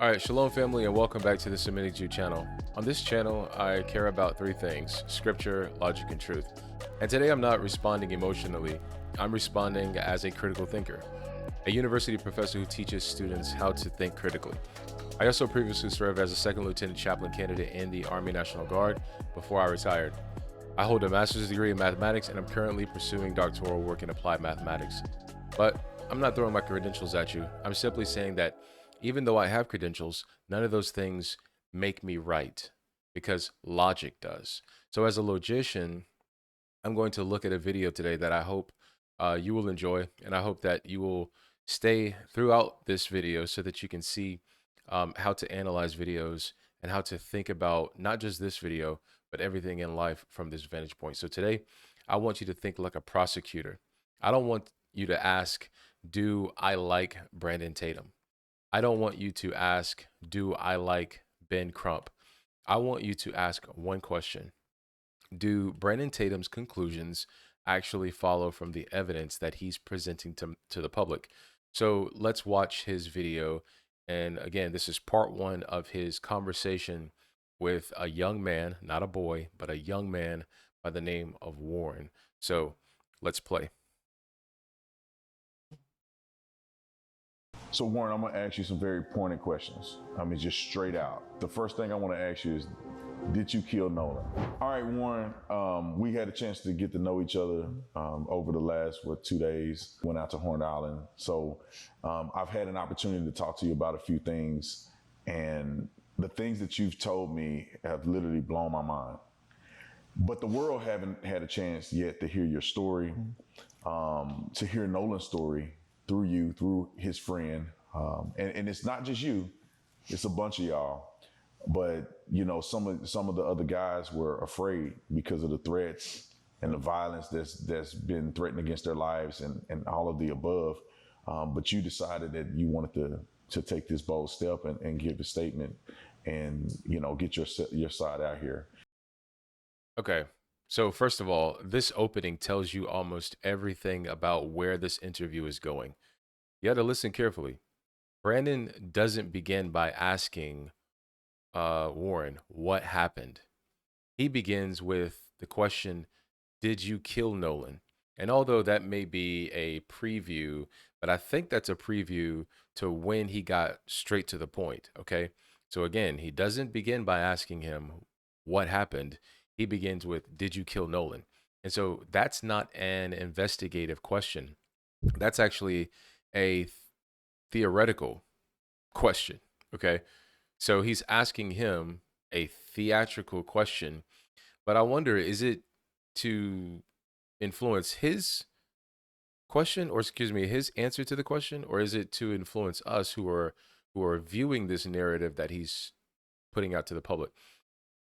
All right, Shalom family, and welcome back to the Semitic Jew channel. On this channel, I care about three things: scripture, logic, and truth. And today I'm not responding emotionally, I'm responding as a critical thinker, a university professor who teaches students how to think critically. I also previously served as a second lieutenant chaplain candidate in the Army National Guard before I retired. I hold a master's degree in mathematics, and I'm currently pursuing doctoral work in applied mathematics. But I'm not throwing my credentials at you. I'm simply saying that even though I have credentials, none of those things make me right because logic does. So, as a logician, I'm going to look at a video today that I hope you will enjoy, and I hope that you will stay throughout this video so that you can see how to analyze videos and how to think about not just this video, but everything in life from this vantage point. So today, I want you to think like a prosecutor. I don't want you to ask, do I like Brandon Tatum? I don't want you to ask, do I like Ben Crump? I want you to ask one question: do Brandon Tatum's conclusions actually follow from the evidence that he's presenting to the public? So let's watch his video. And again, this is part one of his conversation with a young man, not a boy, but a young man by the name of Warren. So let's play. So Warren, I'm gonna ask you some very pointed questions. I mean, just straight out. The first thing I want to ask you is, did you kill Nolan? All right, Warren. We had a chance to get to know each other over the last 2 days. Went out to Horn Island, so I've had an opportunity to talk to you about a few things, and the things that you've told me have literally blown my mind. But the world haven't had a chance yet to hear your story, to hear Nolan's story through you, through his friend. And it's not just you, it's a bunch of y'all. But you know, some of the other guys were afraid because of the threats and the violence that's been threatened against their lives and all of the above. But you decided that you wanted to take this bold step and give a statement and, you know, get your side out here. Okay. So, first of all, this opening tells you almost everything about where this interview is going. You got to listen carefully. Brandon doesn't begin by asking Warren what happened. He begins with the question, did you kill Nolan? And although that may be a preview, but I think that's a preview to when he got straight to the point. Okay. So again, he doesn't begin by asking him what happened. He begins with, did you kill Nolan? And so that's not an investigative question. That's actually a theoretical question. Okay. So he's asking him a theatrical question, but I wonder, is it to influence his question, or excuse me, his answer to the question, or is it to influence us who are viewing this narrative that he's putting out to the public?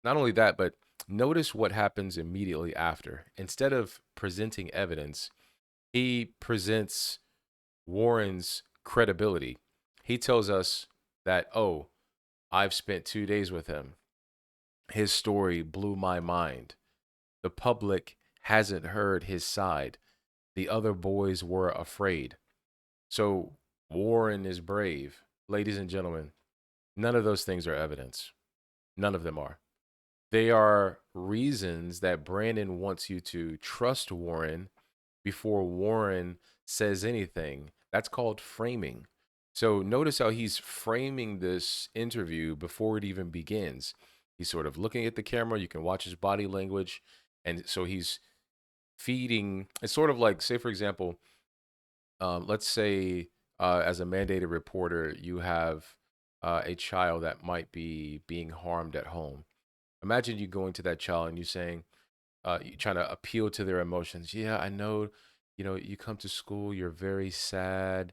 Not only that, but notice what happens immediately after. Instead of presenting evidence, he presents Warren's credibility. He tells us that, oh, I've spent 2 days with him. His story blew my mind. The public hasn't heard his side. The other boys were afraid. So Warren is brave. Ladies and gentlemen, none of those things are evidence. None of them are. They are reasons that Brandon wants you to trust Warren before Warren says anything. That's called framing. So notice how he's framing this interview before it even begins. He's sort of looking at the camera. You can watch his body language. And so he's feeding. It's sort of like, say, for example, let's say as a mandated reporter, you have a child that might be being harmed at home. Imagine you going to that child and you saying, you trying to appeal to their emotions. Yeah, I know, you come to school, you're very sad.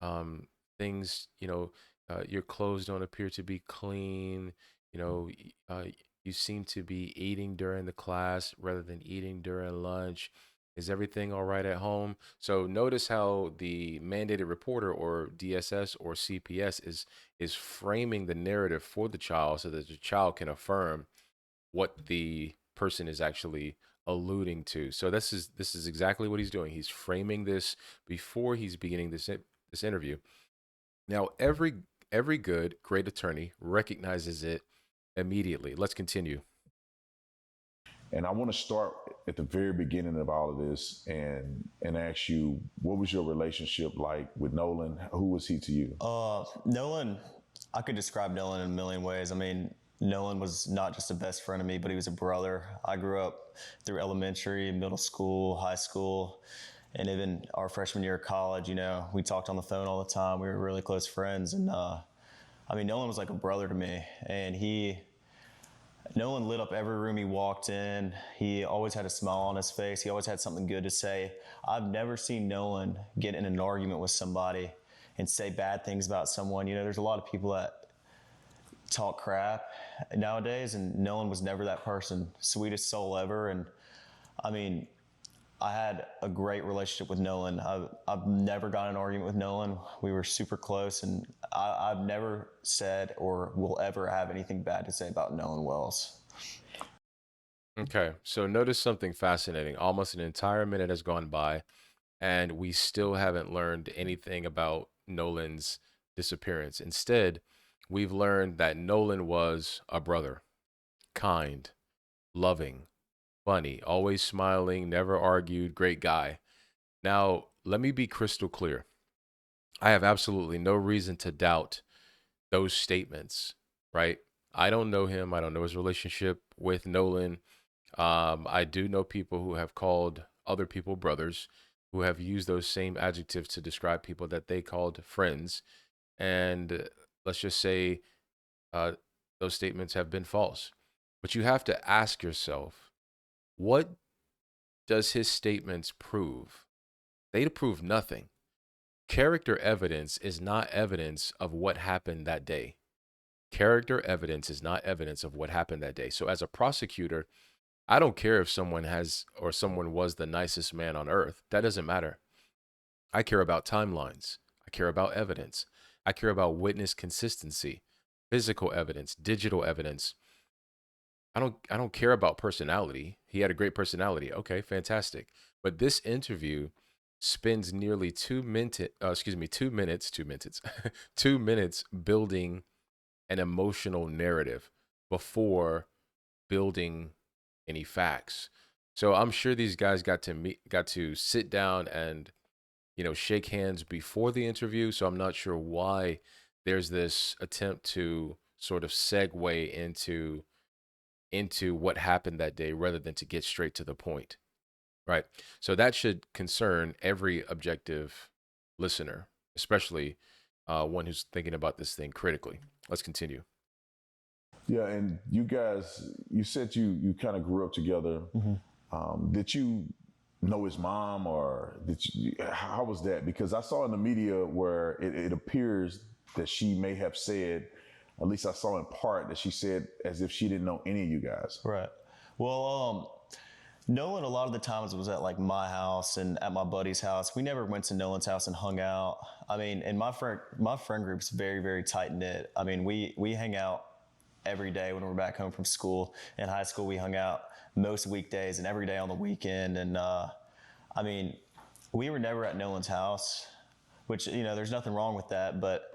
Um, things, your clothes don't appear to be clean. You seem to be eating during the class rather than eating during lunch. Is everything all right at home? So notice how the mandated reporter or DSS or CPS is framing the narrative for the child so that the child can affirm what the person is actually alluding to. So this is exactly what he's doing. He's framing this before he's beginning this interview. Now, every every good, great attorney recognizes it immediately. Let's continue. And I want to start at the very beginning of all of this and ask you, what was your relationship like with Nolan? Who was he to you? Nolan, I could describe Nolan in a million ways. I mean, Nolan was not just a best friend of me, but he was a brother. I grew up through elementary, middle school, high school, and even our freshman year of college. You know, we talked on the phone all the time. We were really close friends, and I mean, Nolan was like a brother to me, and Nolan lit up every room he walked in. He always had a smile on his face. He always had something good to say. I've never seen Nolan get in an argument with somebody and say bad things about someone. You know, there's a lot of people that talk crap nowadays, and Nolan was never that person. Sweetest soul ever. And I mean, I had a great relationship with Nolan. I've never got in an argument with Nolan. We were super close, and I've never said or will ever have anything bad to say about Nolan Wells. Okay, so notice something fascinating. Almost an entire minute has gone by, and we still haven't learned anything about Nolan's disappearance. Instead, we've learned that Nolan was a brother, kind, loving, funny, always smiling, never argued, great guy. Now, let me be crystal clear. I have absolutely no reason to doubt those statements, right? I don't know him. I don't know his relationship with Nolan. I do know people who have called other people brothers, who have used those same adjectives to describe people that they called friends. And let's just say uh, those statements have been false. But you have to ask yourself, what does his statements prove? They prove nothing. Character evidence is not evidence of what happened that day. Character evidence is not evidence of what happened that day. So, as a prosecutor, I don't care if someone has or someone was the nicest man on earth. That doesn't matter. I care about timelines. I care about evidence. I care about witness consistency, physical evidence, digital evidence. I don't care about personality. He had a great personality. Okay, fantastic. But this interview spends nearly 2 minutes, 2 minutes, 2 minutes building an emotional narrative before building any facts. So I'm sure these guys got to sit down and shake hands before the interview. So I'm not sure why there's this attempt to sort of segue into what happened that day rather than to get straight to the point. Right. So that should concern every objective listener, especially one who's thinking about this thing critically. Let's continue. Yeah, and you guys, you said you kind of grew up together. Did you know his mom, or how was that? Because I saw in the media where it appears that she may have said, at least I saw in part, that she said as if she didn't know any of you guys. Right. Well, Nolan a lot of the times was at like my house and at my buddy's house. We never went to Nolan's house and hung out. I mean, and my friend group's very, very tight knit. I mean, we hang out every day when we're back home from school. In high school, we hung out most weekdays and every day on the weekend. And I mean, we were never at Nolan's house, which, you know, there's nothing wrong with that. But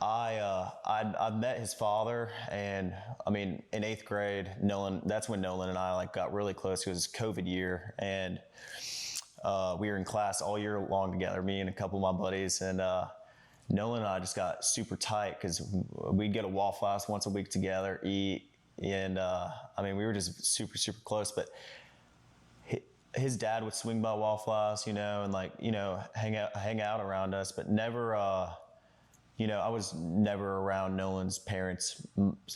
I met his father, and I mean, in 8th grade, Nolan. That's when Nolan and I like got really close. It was COVID year, and we were in class all year long together. Me and a couple of my buddies, and Nolan and I just got super tight because we'd get a Waffle House once a week together, eat, and I mean, we were just super, super close. But his dad would swing by Waffle House, you know, and like, you know, hang out around us, but never. You know, I was never around Nolan's parents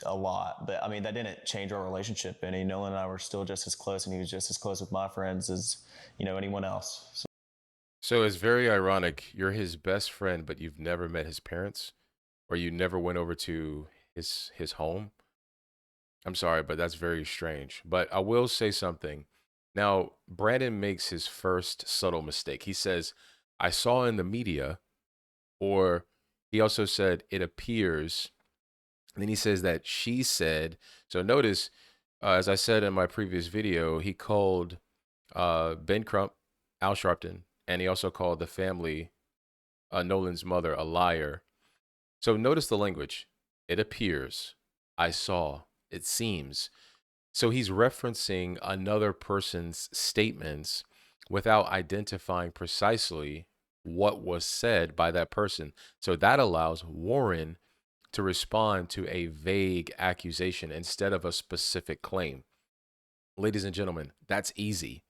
a lot, but I mean, that didn't change our relationship any. Nolan and I were still just as close, and he was just as close with my friends as, you know, anyone else. So, So it's very ironic. You're his best friend, but you've never met his parents, or you never went over to his home. I'm sorry, but that's very strange. But I will say something. Now, Brandon makes his first subtle mistake. He says, "I saw in the media," or he also said, "It appears." And then he says that she said. So notice, as I said in my previous video, he called Ben Crump, Al Sharpton, and he also called the family, Nolan's mother, a liar. So notice the language. It appears, I saw, it seems. So he's referencing another person's statements without identifying precisely what was said by that person. So that allows Warren to respond to a vague accusation instead of a specific claim. Ladies and gentlemen, that's easy.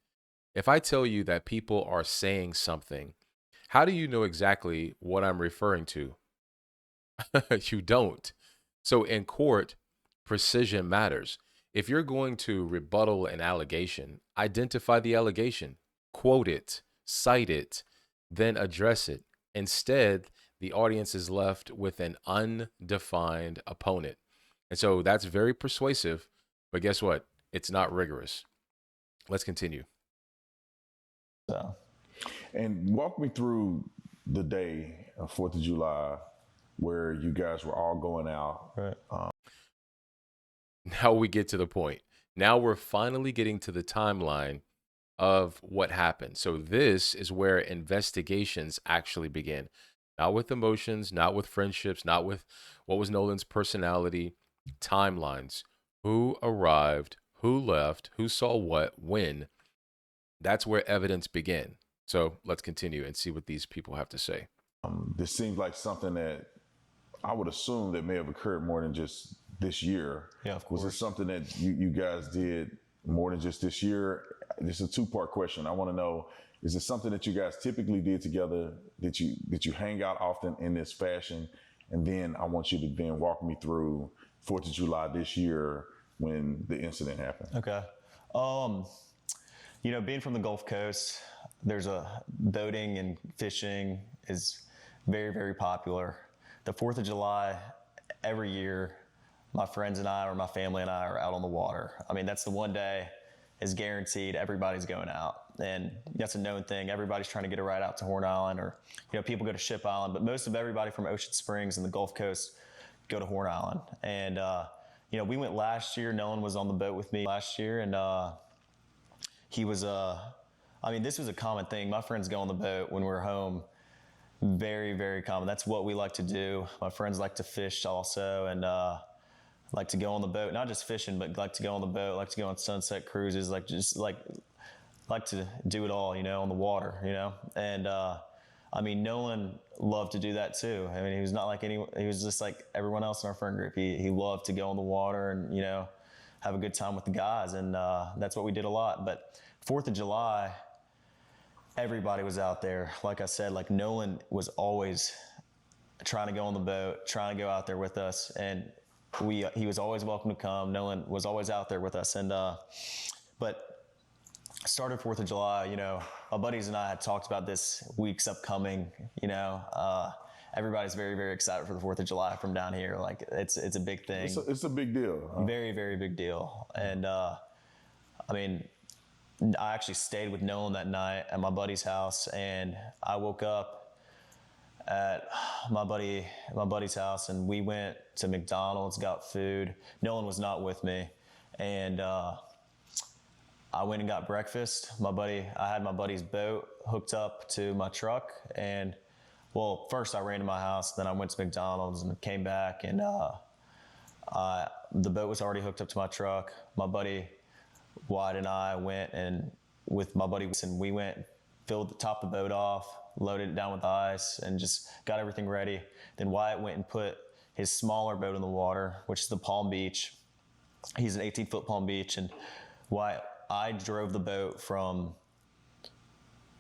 If I tell you that people are saying something, how do you know exactly what I'm referring to? You don't. So in court, precision matters. If you're going to rebuttal an allegation, identify the allegation, quote it, cite it, then address it. Instead, the audience is left with an undefined opponent. And so that's very persuasive, but guess what? It's not rigorous. Let's continue. So And walk me through the day of 4th of July where you guys were all going out. right. Now we get to the point. Now we're finally getting to the timeline of what happened. So this is where investigations actually begin. Not with emotions, not with friendships, not with what was Nolan's personality, timelines. Who arrived, who left, who saw what, when. That's where evidence began. So let's continue and see what these people have to say. This seems like something that I would assume that may have occurred more than just this year. Yeah, of Was it course. something that you guys did more than just this year? This is a two-part question. I want to know, is it something that you guys typically did together, that you hang out often in this fashion? And then I want you to then walk me through 4th of July this year when the incident happened. Okay. Being from the Gulf Coast, there's a boating and fishing is very, very popular. The 4th of July, every year, my friends and I, or my family and I, are out on the water. I mean, that's the one day is guaranteed everybody's going out. And that's a known thing. Everybody's trying to get a ride out to Horn Island, or, people go to Ship Island, but most of everybody from Ocean Springs and the Gulf Coast go to Horn Island. And, we went last year. Nolan was on the boat with me last year, and he was, this was a common thing. My friends go on the boat when we're home. Very, very common. That's what we like to do. My friends like to fish also, and like to go on the boat. Not just fishing, but like to go on the boat, like to go on sunset cruises, like to do it all, on the water, And Nolan loved to do that too. I mean, he was not like he was just like everyone else in our friend group. He loved to go on the water and, have a good time with the guys. And that's what we did a lot. But 4th of July, everybody was out there. Like I said, like Nolan was always trying to go on the boat, trying to go out there with us. And he was always welcome to come. Nolan was always out there with us. And, but started 4th of July, my buddies and I had talked about this week's upcoming, everybody's very, very excited for the 4th of July from down here. Like it's a big thing. It's a big deal. Huh? Very, very big deal. And, I actually stayed with Nolan that night at my buddy's house, and I woke up at my buddy's house, and we went to McDonald's, got food. Nolan was not with me, and I went and got breakfast. I had my buddy's boat hooked up to my truck, and first I ran to my house, then I went to McDonald's and came back, and the boat was already hooked up to my truck. My buddy Wyatt and I went, and with my buddy, and we went, topped the boat off, loaded it down with ice, and just got everything ready. Then Wyatt went and put his smaller boat in the water, which is the Palm Beach. He's an 18-foot Palm Beach, and I drove the boat from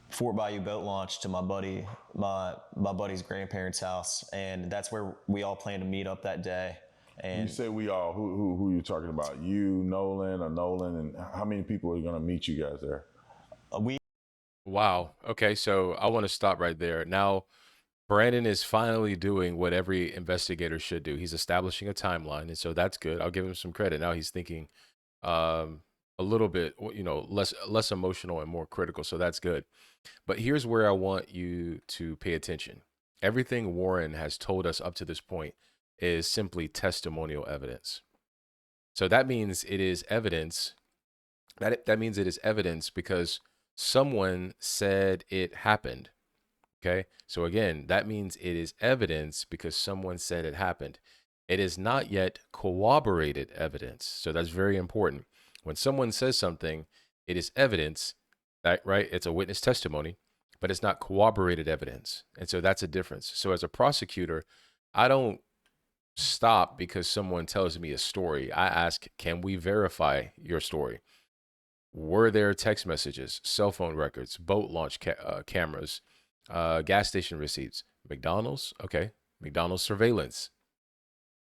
Fort Bayou Boat Launch to my buddy's grandparents' house, and that's where we all planned to meet up that day. And you say we all, who are you talking about? You, Nolan, and how many people are going to meet you guys there? Wow. Okay, so I want to stop right there. Now, Brandon is finally doing what every investigator should do. He's establishing a timeline, and so that's good. I'll give him some credit. Now he's thinking a little bit, less emotional and more critical, so that's good. But here's where I want you to pay attention. Everything Warren has told us up to this point is simply testimonial evidence. So that means it is evidence. That means it is evidence because someone said it happened. Okay. So again, that means it is evidence because someone said it happened. It is not yet corroborated evidence. So that's very important. When someone says something, it is evidence, right? It's a witness testimony, but it's not corroborated evidence. And so that's a difference. So as a prosecutor, I don't stop because someone tells me a story. I ask, can we verify your story? Were there text messages, cell phone records, boat launch cameras, gas station receipts, McDonald's? Okay. McDonald's surveillance,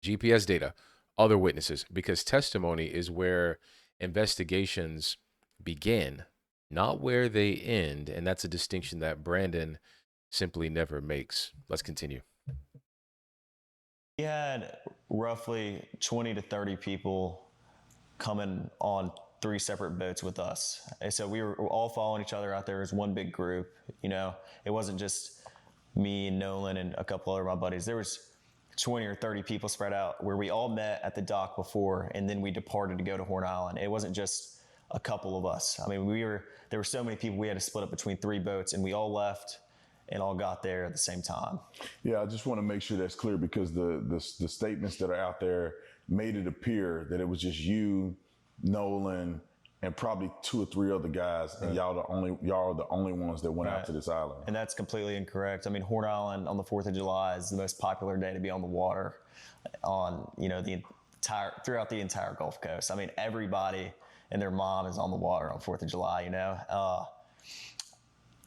GPS data, other witnesses, because testimony is where investigations begin, not where they end. And that's a distinction that Brandon simply never makes. Let's continue. We had roughly 20 to 30 people coming on 3 separate boats with us. And so we were all following each other out there as one big group. You know, it wasn't just me and Nolan and a couple other of my buddies. There was 20 or 30 people spread out where we all met at the dock before, and then we departed to go to Horn Island. It wasn't just a couple of us. I mean, there were so many people, we had to split up between 3 boats, and we all left and all got there at the same time. Yeah, I just want to make sure that's clear because the statements that are out there made it appear that it was just you, Nolan, and probably 2 or 3 other guys, and y'all are the only ones that went out to this island. And that's completely incorrect. I mean, Horn Island on the 4th of July is the most popular day to be on the water on, you know, throughout the entire Gulf Coast. I mean, everybody and their mom is on the water on 4th of July, you know.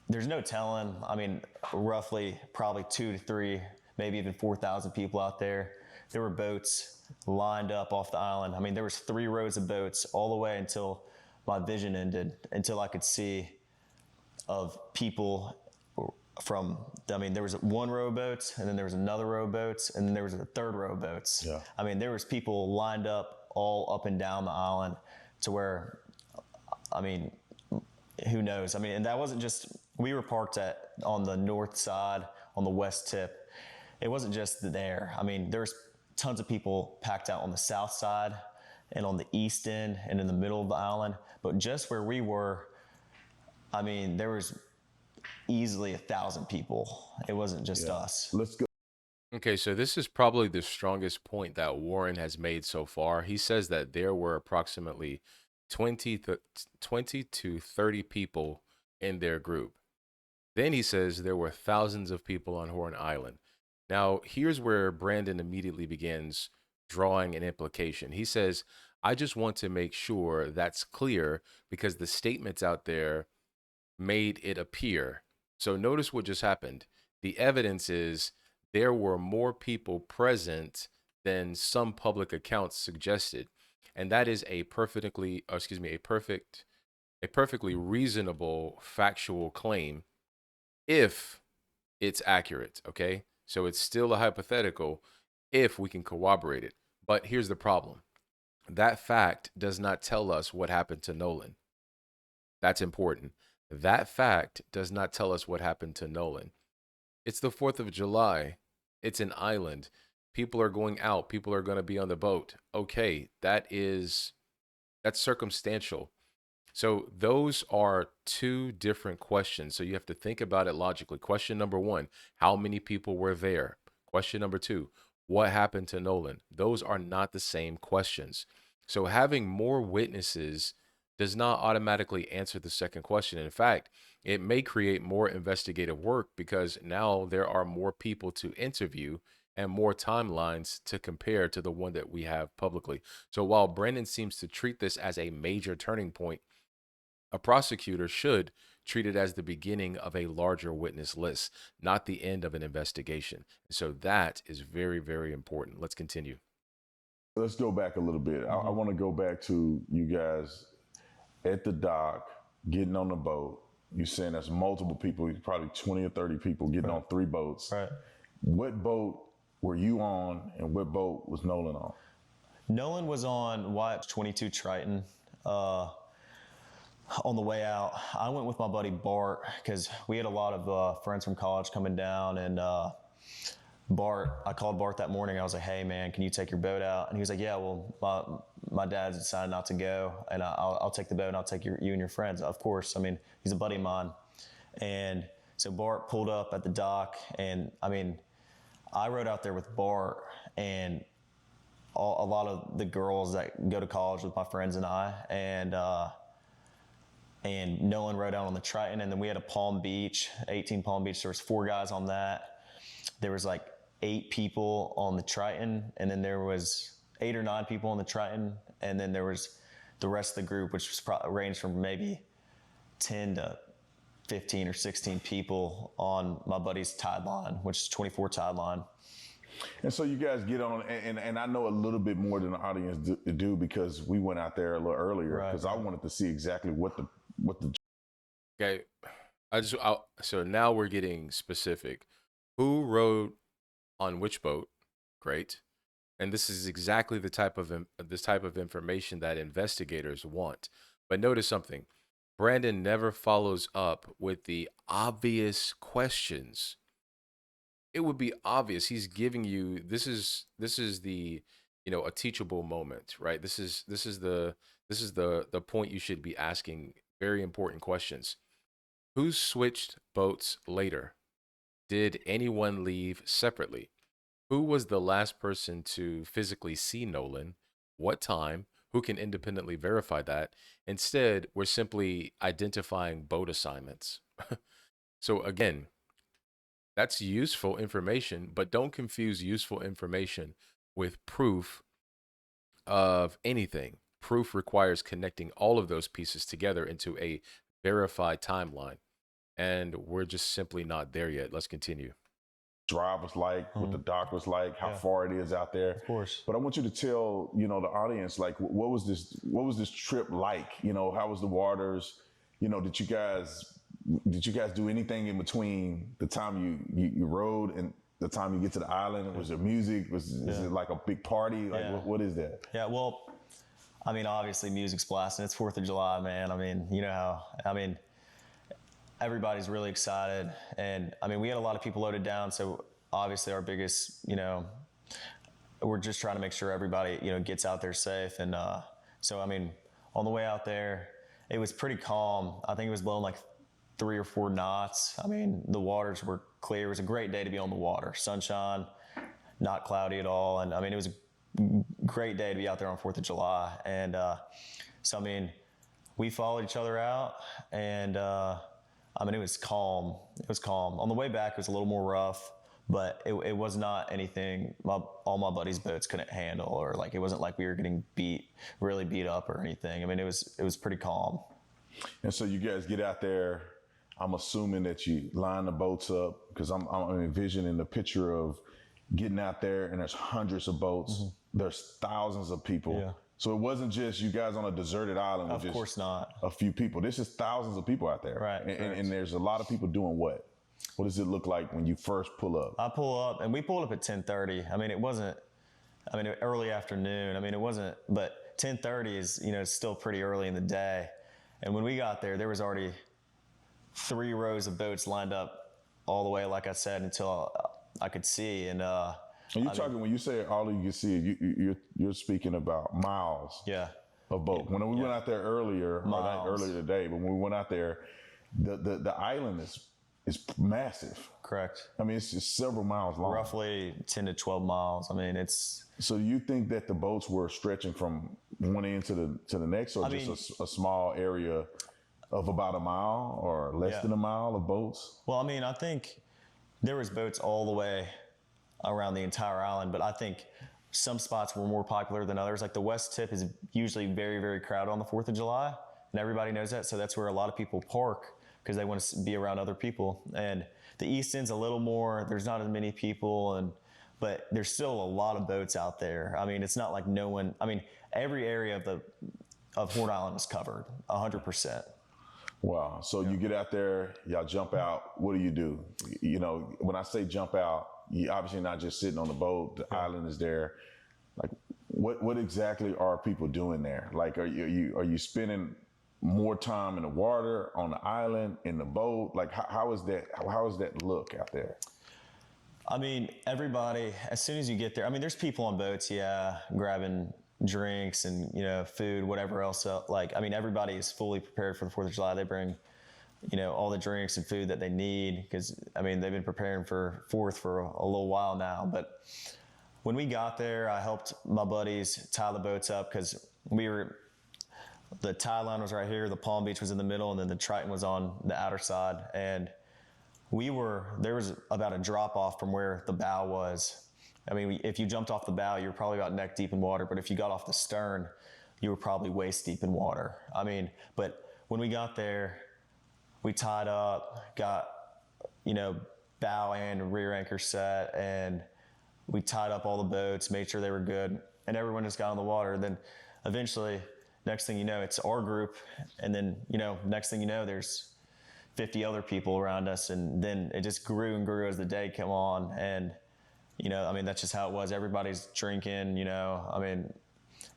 There's no telling. I mean, roughly probably 2 to 3, maybe even 4,000 people out there. There were boats lined up off the island. I mean, there was 3 rows of boats all the way until my vision ended, until I could see of people from, I mean, there was 1 row of boats, and then there was another row of boats, and then there was a 3rd row of boats. Yeah. I mean, there was people lined up all up and down the island to where, I mean, who knows? I mean, and that wasn't just, we were parked on the north side, on the west tip. It wasn't just there. I mean, there's tons of people packed out on the south side and on the east end and in the middle of the island. But just where we were, I mean, there was easily 1,000 people. It wasn't just us. Let's go. Okay, so this is probably the strongest point that Warren has made so far. He says that there were approximately 20 to 30 people in their group. Then he says there were thousands of people on Horn Island. Now, here's where Brandon immediately begins drawing an implication. He says, I just want to make sure that's clear because the statements out there made it appear. So notice what just happened. The evidence is there were more people present than some public accounts suggested. And that is a perfectly reasonable factual claim if it's accurate, okay? So it's still a hypothetical if we can corroborate it. But here's the problem. That fact does not tell us what happened to Nolan. That's important. That fact does not tell us what happened to Nolan. It's the 4th of July. It's an island. People are going out. People are going to be on the boat. Okay, that's circumstantial. So those are 2 different questions. So you have to think about it logically. Question number 1, how many people were there? Question number 2, what happened to Nolan? Those are not the same questions. So having more witnesses does not automatically answer the second question. In fact, it may create more investigative work because now there are more people to interview and more timelines to compare to the one that we have publicly. So while Brandon seems to treat this as a major turning point, a prosecutor should treat it as the beginning of a larger witness list, not the end of an investigation. So that is very, very important. Let's continue. Let's go back a little bit. I want to go back to you guys at the dock, getting on the boat. You're saying there's multiple people, probably 20 or 30 people getting on 3 boats. Right. What boat were you on and what boat was Nolan on? Nolan was on Wyatt's 22 Triton. On the way out, I went with my buddy Bart because we had a lot of friends from college coming down, and I called Bart that morning. I was like, hey man, can you take your boat out? And he was like, yeah, well, my dad decided not to go, and I'll take the boat and I'll take you and your friends. Of course, I mean, he's a buddy of mine. And So Bart pulled up at the dock, and I mean, I rode out there with Bart and a lot of the girls that go to college with my friends and I, and Nolan rode out on the Triton, and then we had a Palm Beach, 18 Palm Beach. There was 4 guys on that. There was like 8 people on the Triton, and then there was 8 or 9 people on the Triton, and then there was the rest of the group, which was ranged from maybe 10 to 15 or 16 people on my buddy's tide line, which is 24 tide line. And so you guys get on, and I know a little bit more than the audience do because we went out there a little earlier because I wanted to see exactly what the. Okay, so now we're getting specific. Who rode on which boat? Great, and this is exactly the type of information that investigators want. But notice something: Brandon never follows up with the obvious questions. It would be obvious. He's giving you this is the a teachable moment, right? This is the point you should be asking very important questions. Who switched boats later? Did anyone leave separately? Who was the last person to physically see Nolan? What time? Who can independently verify that? Instead, we're simply identifying boat assignments. So again, that's useful information, but don't confuse useful information with proof of anything. Proof requires connecting all of those pieces together into a verified timeline. And we're just simply not there yet. Let's continue. Drive was like, what the dock was like, how far it is out there. Of course. But I want you to tell, the audience, like, what was this trip like? How was the waters? Did you guys do anything in between the time you rode and the time you get to the island? Was there music? Is it like a big party? Like, what is that? Yeah, well, I mean, obviously music's blasting. It's 4th of July, man. I mean, everybody's really excited. And I mean, we had a lot of people loaded down. So obviously our biggest, we're just trying to make sure everybody, gets out there safe. And so, I mean, on the way out there, it was pretty calm. I think it was blowing like 3 or 4 knots. I mean, the waters were clear. It was a great day to be on the water. Sunshine, not cloudy at all. And I mean, it was a great day to be out there on 4th of July. And so, I mean, we followed each other out, and I mean, it was calm. It was calm. On the way back, it was a little more rough, but it was not anything all my buddies' boats couldn't handle, or like, it wasn't like we were getting really beat up or anything. I mean, it was pretty calm. And so you guys get out there. I'm assuming that you line the boats up, because I'm envisioning the picture of getting out there and there's hundreds of boats. Mm-hmm. There's thousands of people. Yeah. So it wasn't just you guys on a deserted island with course not. A few people. This is thousands of people out there. Right. And there's a lot of people doing what? What does it look like when you first pull up? I pull up, and we pulled up at 10:30. I mean, it wasn't, early afternoon. I mean, it wasn't, but 10:30 is, still pretty early in the day. And when we got there was already 3 rows of boats lined up all the way, like I said, until I could see. And when you say all you can see, you're speaking about miles. Yeah. Of boat. When we went out there earlier today, but when we went out there, the island is massive. Correct. I mean, it's just several miles long. Roughly 10 to 12 miles. I mean, it's. So you think that the boats were stretching from one end to the next, or just a small area of about a mile or less than a mile of boats? Well, I mean, I think there was boats all the way around the entire island, but I think some spots were more popular than others. Like the West Tip is usually very, very crowded on the 4th of July, and everybody knows that. So that's where a lot of people park because they want to be around other people. And the East End's a little more, there's not as many people, but there's still a lot of boats out there. I mean, it's not like every area of Horn Island is covered 100%. Wow. So you get out there, y'all jump out. What do? When I say jump out, you obviously not just sitting on the boat. The island is there. Like, what exactly are people doing there? Like, are you spending more time in the water, on the island, in the boat? Like, how is that look out there? I mean, everybody, as soon as you get there, I mean, there's people on boats, grabbing drinks and, food, whatever else. Like, I mean, everybody is fully prepared for the 4th of July. They bring all the drinks and food that they need, because I mean they've been preparing for fourth for a little while now. But when we got there, I helped my buddies tie the boats up, because the tie line was right here, the Palm Beach was in the middle, and then the Triton was on the outer side. And there was about a drop off from where the bow was. I mean, if you jumped off the bow, you were probably about neck deep in water. But if you got off the stern, you were probably waist deep in water. I mean, but when we got there, we tied up, got, bow and rear anchor set, and we tied up all the boats, made sure they were good, and everyone just got on the water. And then eventually, next thing you know, it's our group, and then, next thing you know, there's 50 other people around us, and then it just grew and grew as the day came on. And, I mean, that's just how it was. Everybody's drinking, I mean,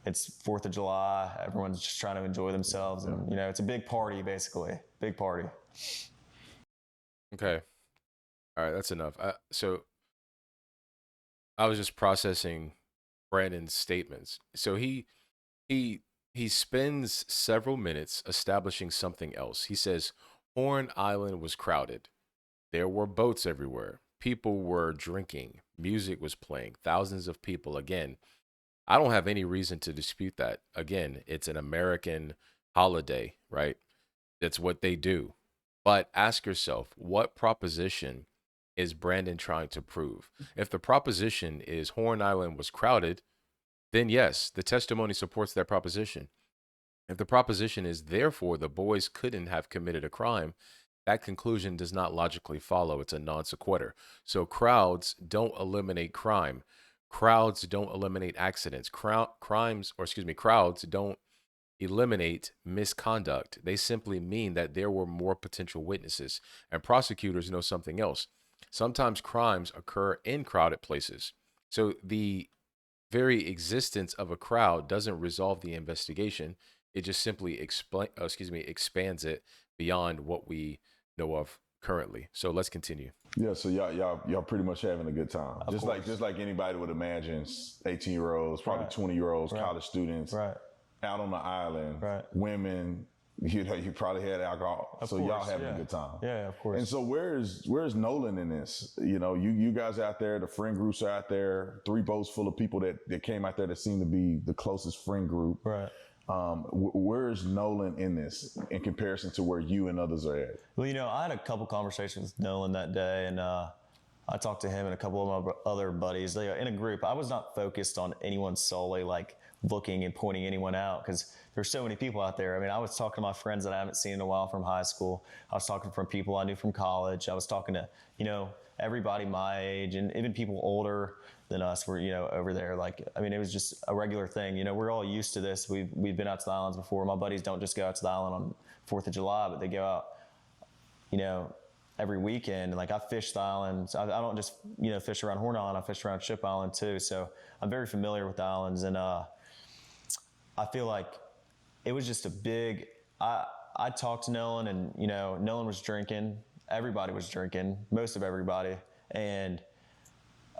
it's 4th of July. Everyone's just trying to enjoy themselves. And, it's a big party, basically. Big party. Okay. All right. That's enough. So I was just processing Brandon's statements. So he spends several minutes establishing something else. He says Horn Island was crowded. There were boats everywhere. People were drinking. Music was playing. Thousands of people. Again, I don't have any reason to dispute that. Again, it's an American holiday, right? That's what they do. But ask yourself, what proposition is Brandon trying to prove? If the proposition is Horn Island was crowded, then yes, the testimony supports that proposition. If the proposition is therefore the boys couldn't have committed a crime, that conclusion does not logically follow. It's a non sequitur. So crowds don't eliminate crime. Crowds don't eliminate accidents. Crowds don't eliminate misconduct. They simply mean that there were more potential witnesses. And prosecutors know something else. Sometimes crimes occur in crowded places. So the very existence of a crowd doesn't resolve the investigation. It just simply expands it beyond what we know of currently. So let's continue. Yeah, so y'all pretty much having a good time. Just like anybody would imagine, 18-year-olds, probably 20-year-olds, college students, out on the island, women. You probably had alcohol, so y'all having a good time. Yeah, of course. And so where's Nolan in this? You guys out there, the friend groups are out there, 3 boats full of people that came out there that seem to be the closest friend group. Right. Where's Nolan in this in comparison to where you and others are at? Well, I had a couple conversations with Nolan that day, and I talked to him and a couple of my other buddies. In a group, I was not focused on anyone solely, like looking and pointing anyone out, because there's so many people out there. I mean, I was talking to my friends that I haven't seen in a while from high school. I was talking from people I knew from college. I was talking to, everybody my age, and even people older than us were, over there. Like, I mean, it was just a regular thing. We're all used to this. We've been out to the islands before. My buddies don't just go out to the island on 4th of July, but they go out, every weekend. And like, I fish the islands. I don't just, fish around Horn Island. I fish around Ship Island too. So I'm very familiar with the islands. And I feel like it was just a big, I talked to Nolan, and, Nolan was drinking. Everybody was drinking, most of everybody. And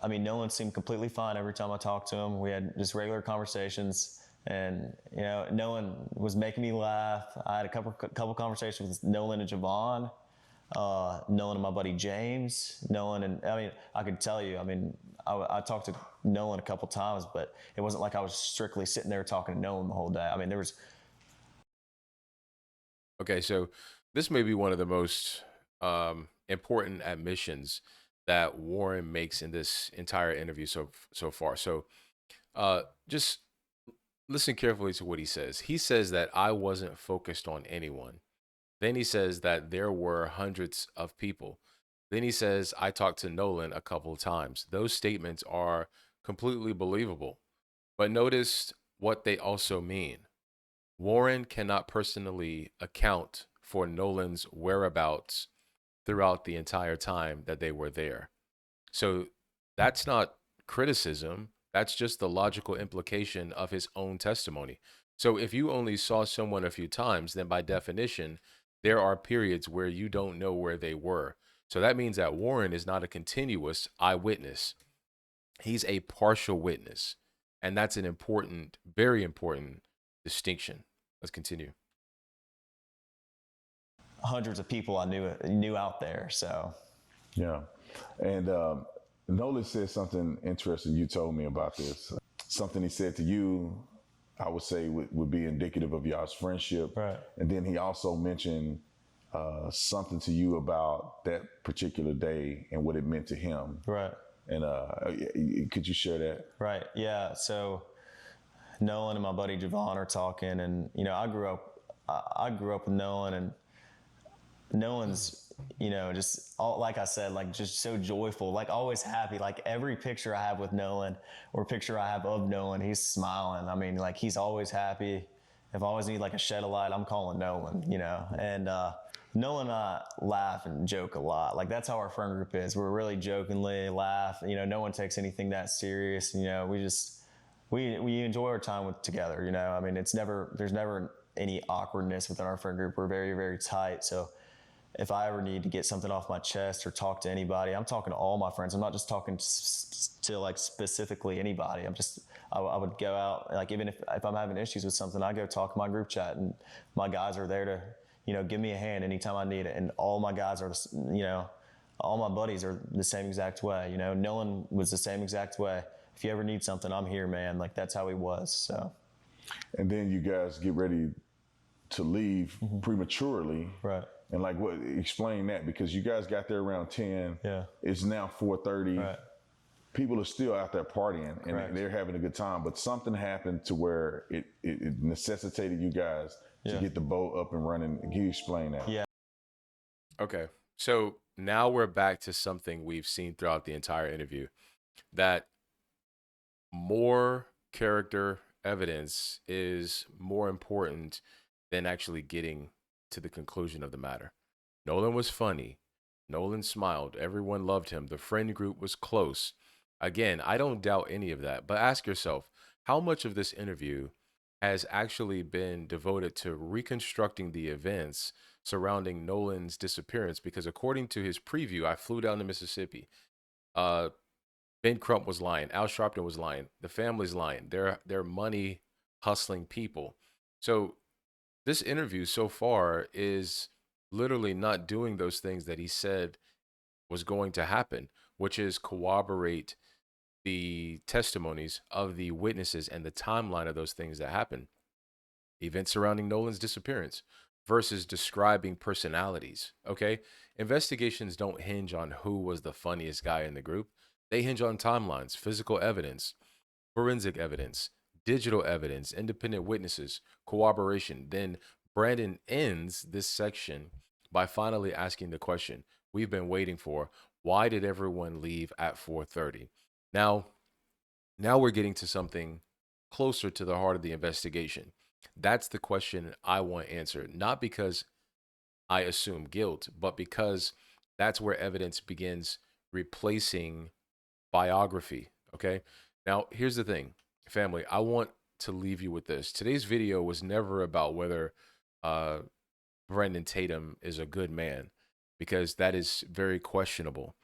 I mean, Nolan seemed completely fine every time I talked to him. We had just regular conversations, and, Nolan was making me laugh. I had a couple conversations with Nolan and Javon, Nolan and my buddy James, I could tell you, I talked to Nolan a couple times, but it wasn't like I was strictly sitting there talking to Nolan the whole day. I mean, there was. Okay, so this may be one of the most important admissions that Warren makes in this entire interview so far. So just listen carefully to what he says. He says that I wasn't focused on anyone. Then he says that there were hundreds of people. Then he says, I talked to Nolan a couple of times. Those statements are completely believable. But notice what they also mean. Warren cannot personally account for Nolan's whereabouts throughout the entire time that they were there. So that's not criticism. That's just the logical implication of his own testimony. So if you only saw someone a few times, then by definition, there are periods where you don't know where they were. So that means that Warren is not a continuous eyewitness. He's a partial witness. And that's an important, very important distinction. Let's continue. hundreds of people I knew out there. So Yeah. And Nolan said something interesting. You told me about this. Something he said to you, I would say would be indicative of y'all's friendship. Right. And then he also mentioned something to you about that particular day and what it meant to him. right. And could you share that? Right. Yeah. So Nolan and my buddy Javon are talking, and I grew up with Nolan, and Nolan's, just all, like I said, like just so joyful, like always happy. Like every picture I have with Nolan or picture I have of Nolan, he's smiling. I mean, like he's always happy. If I always need like a shed of light, I'm calling Nolan, and Nolan and I laugh and joke a lot. Like that's how our friend group is. We're really jokingly laugh. No one takes anything that serious. We enjoy our time together. I mean, there's never any awkwardness within our friend group. We're very, very tight. So if I ever need to get something off my chest or talk to anybody, I'm talking to all my friends. I'm not just talking to like specifically anybody. I would go out, like even if I'm having issues with something, I go talk to my group chat, and my guys are there to, give me a hand anytime I need it. And all my guys are, all my buddies are the same exact way. Nolan was the same exact way. If you ever need something, I'm here, man. Like that's how he was. So. And then you guys get ready to leave prematurely. Right. And like, what? Explain that, because you guys got there around 10. Yeah. It's now 4:30. Right. People are still out there partying and Correct. they're having a good time, but something happened to where it necessitated you guys to get the boat up and running. Can you explain that? Yeah. Okay. So now we're back to something we've seen throughout the entire interview, that more character evidence is more important than actually getting to the conclusion of the matter. Nolan was funny. Nolan smiled. Everyone loved him. The friend group was close. Again, I don't doubt any of that, but ask yourself, how much of this interview has actually been devoted to reconstructing the events surrounding Nolan's disappearance? Because according to his preview, I flew down to Mississippi. Uh, Ben Crump was lying. Al Sharpton was lying. The family's lying. They're money hustling people. So this interview so far is literally not doing those things that he said was going to happen, which is corroborate the testimonies of the witnesses and the timeline of those things that happened. Events surrounding Nolan's disappearance versus describing personalities. Okay. Investigations don't hinge on who was the funniest guy in the group. They hinge on timelines, physical evidence, forensic evidence, digital evidence, independent witnesses, corroboration. Then Brandon ends this section by finally asking the question we've been waiting for. Why did everyone leave at 4:30? Now, now we're getting to something closer to the heart of the investigation. That's the question I want answered, not because I assume guilt, but because that's where evidence begins replacing biography. Okay. Now, here's the thing, family. I want to leave you with this. Today's video was never about whether uh, Brandon Tatum is a good man, because that is very questionable.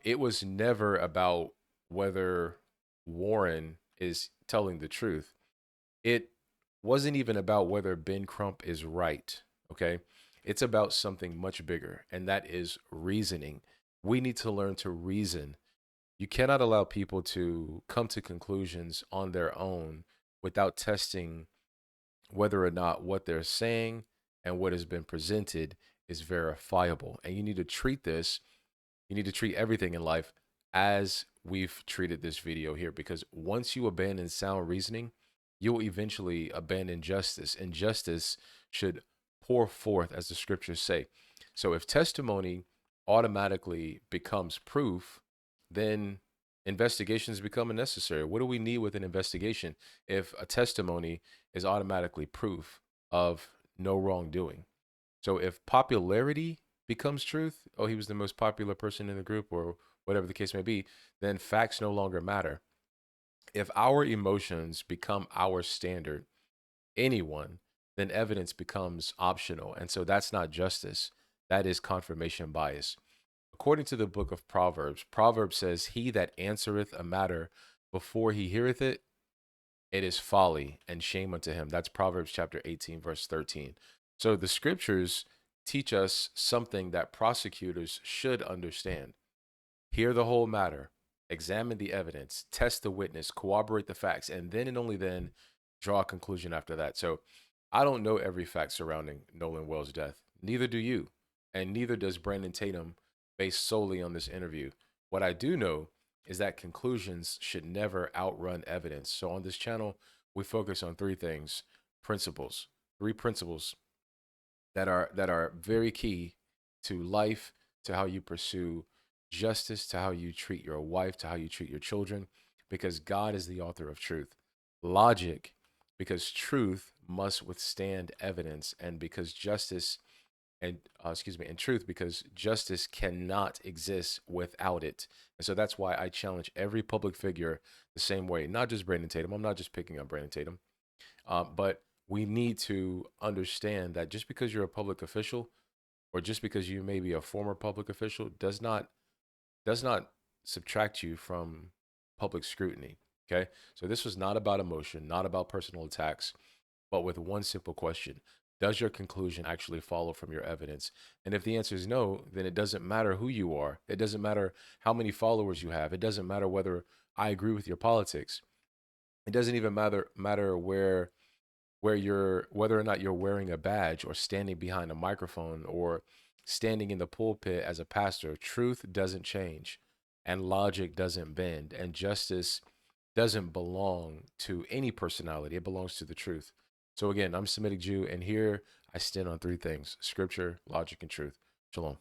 It was never about whether Warren is telling the truth. It wasn't even about whether Ben Crump is right. Okay. It's about something much bigger, and that is reasoning. We need to learn to reason. You cannot allow people to come to conclusions on their own without testing whether or not what they're saying and what has been presented is verifiable. And you need to treat this, you need to treat everything in life as we've treated this video here, because once you abandon sound reasoning, you'll eventually abandon justice, and justice should pour forth, as the scriptures say. So if testimony automatically becomes proof, then investigations become unnecessary. What do we need with an investigation if a testimony is automatically proof of no wrongdoing? So if popularity becomes truth, oh, he was the most popular person in the group, or whatever the case may be, then facts no longer matter. If our emotions become our standard, anyone, then evidence becomes optional. And so that's not justice. That is confirmation bias. According to the book of Proverbs, Proverbs says, he that answereth a matter before he heareth it, it is folly and shame unto him. That's Proverbs chapter 18, verse 13. So the scriptures teach us something that prosecutors should understand. Hear the whole matter, examine the evidence, test the witness, corroborate the facts, and then and only then draw a conclusion after that. So I don't know every fact surrounding Nolan Wells' death. Neither do you. And neither does Brandon Tatum, based solely on this interview. What I do know is that conclusions should never outrun evidence. So on this channel, we focus on three things: principles, three principles that are very key to life, to how you pursue justice, to how you treat your wife, to how you treat your children, because God is the author of truth. Logic, because truth must withstand evidence, and because justice and and truth, because justice cannot exist without it. And so that's why I challenge every public figure the same way, not just Brandon Tatum. I'm not just picking on Brandon Tatum, but we need to understand that just because you're a public official, or just because you may be a former public official, does not subtract you from public scrutiny. Okay, so this was not about emotion, not about personal attacks, but with one simple question: does your conclusion actually follow from your evidence? And if the answer is no, then it doesn't matter who you are. It doesn't matter how many followers you have. It doesn't matter whether I agree with your politics. It doesn't even matter where you're, whether or not you're wearing a badge or standing behind a microphone or standing in the pulpit as a pastor. Truth doesn't change, and logic doesn't bend, and justice doesn't belong to any personality. It belongs to the truth. So again, I'm Semitic Jew, and here I stand on three things: scripture, logic, and truth. Shalom.